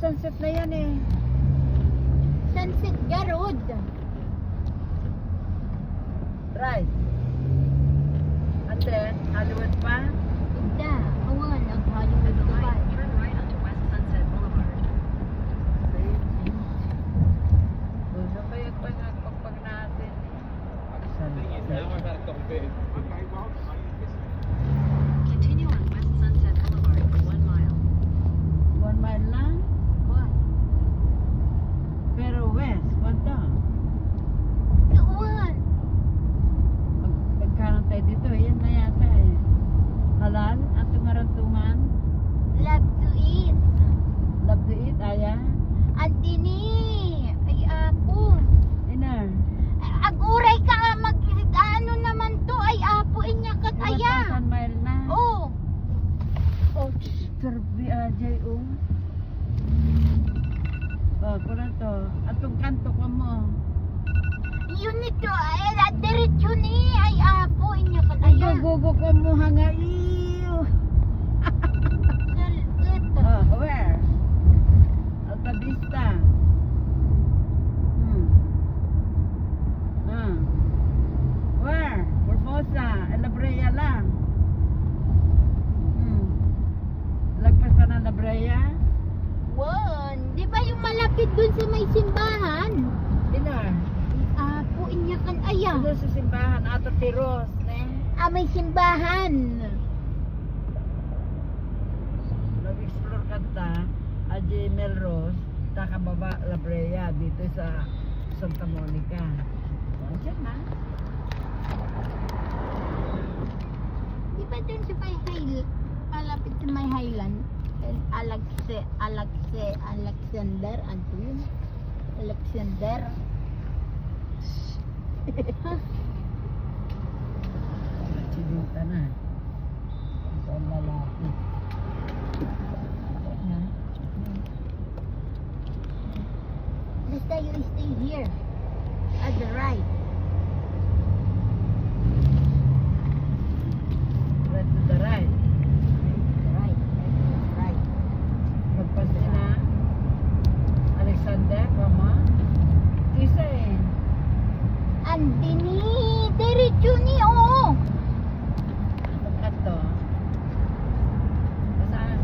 sunset na yan eh. Sunset Garod. Right. And then, Hollywood pa? Ida, awan, ang Hollywood At the pa. light, turn right onto West Sunset Boulevard. Gusto pa yung pagpag natin. Continue on West Sunset Boulevard for 1 mile. 1 mile lang? What? Pero west, wala. Awan. Magkaroon tayo dito, yan na yata eh. Halal at tumarantungan. Love to eat. Love to eat, ayan. Antini. Ay, apo. Ina. Aguray ka nga ano naman to. Ay, apo, inya kat aya. 1,000 mile na. Oh. Oh, turbi ajay oh. Oh, kulang to. Atong kanto ka mo. Yun ito. Ay, diretso ni. Ay, apo, inya kat Ay, aya. gugugo ko mo hanga iyo. Ito. Oh, where? Alta Vista. Where? Formosa. La Brea lang. Lagpas pa ng La Brea? One. Di ba yung malapit dun sa may simbahan? Dinar. Apo, inya kan aya. Ito sa simbahan. Ato Tiros. May simbahan. Nag-explore ka ta. Aji Melrose. Kakababa La Brea. Dito sa Santa Monica. Diyan na. Di ba dun sa may Highland? Malapit sa may Highland? Alexander. Ano yun? Alexander. Chilita na. Ito ang lalaki. Basta you stay here. At the right. Right to the right. Right. Right. Magpas na. Alexander, kama. Isa eh. Andini. Diretso ni, oh. Magkanto. Saan?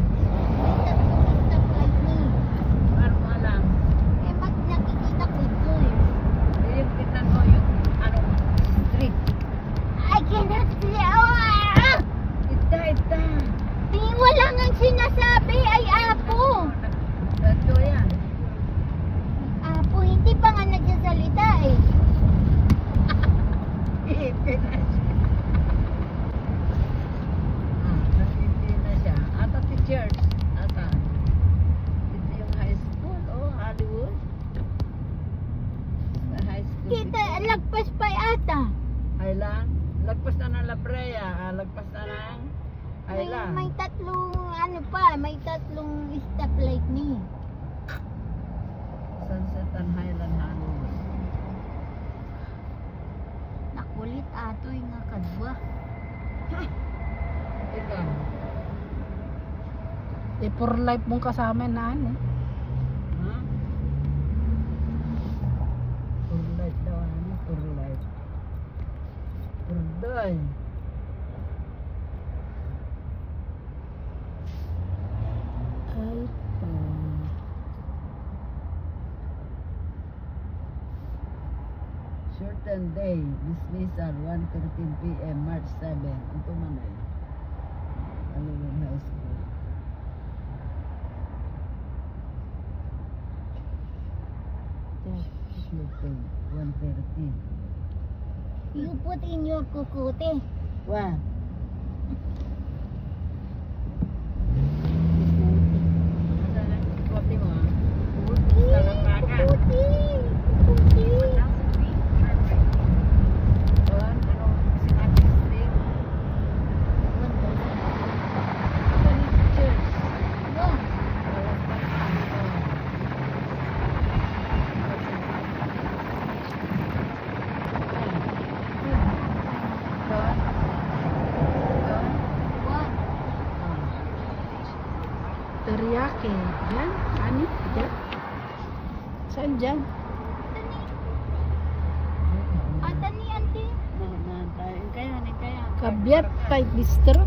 Stop like me. Paano mo alam? Eh, ba't nakikita ko ito eh? Yung tignan mo yung ano, street. I cannot see. Oh, Ita. Di wala nga sinasabi ay apo. Ito yan. Apo, hindi pa nga nagsasalita eh. Iipin na siya. Nasindi na siya. Ata si church. Ata. Ito yung high school. Oh, Hollywood. Sa high school. Kita, lagpas pa ata. Highland. Lagpas na ng La Brea. Lagpas na ng Highland. May tatlong, ano pa, may tatlong stoplight ni. Sunset and Highland Hollywood. Nakulit ato yung nga kadwa. Ikaw. Eh, for life mong kasama na ano. Ha? For life daw. Ano? For life. For die. Ay, Certain day, dismissal, 1:13 p.m., March 7. Ito man eh. Hollywood High School. Shooting, 1:30. You put in your kukote. Wow. Nasaan ang kote mo ah? Talampakan. Kukote. 1,000 feet, turn right. Doon, ano, sinabi street. Ito ni church. No. Teriyaki. Yan. Ano? Yan. Saan dyan? Ata ni ante. Kain kaya, ni kaya. Kabyat type bistro.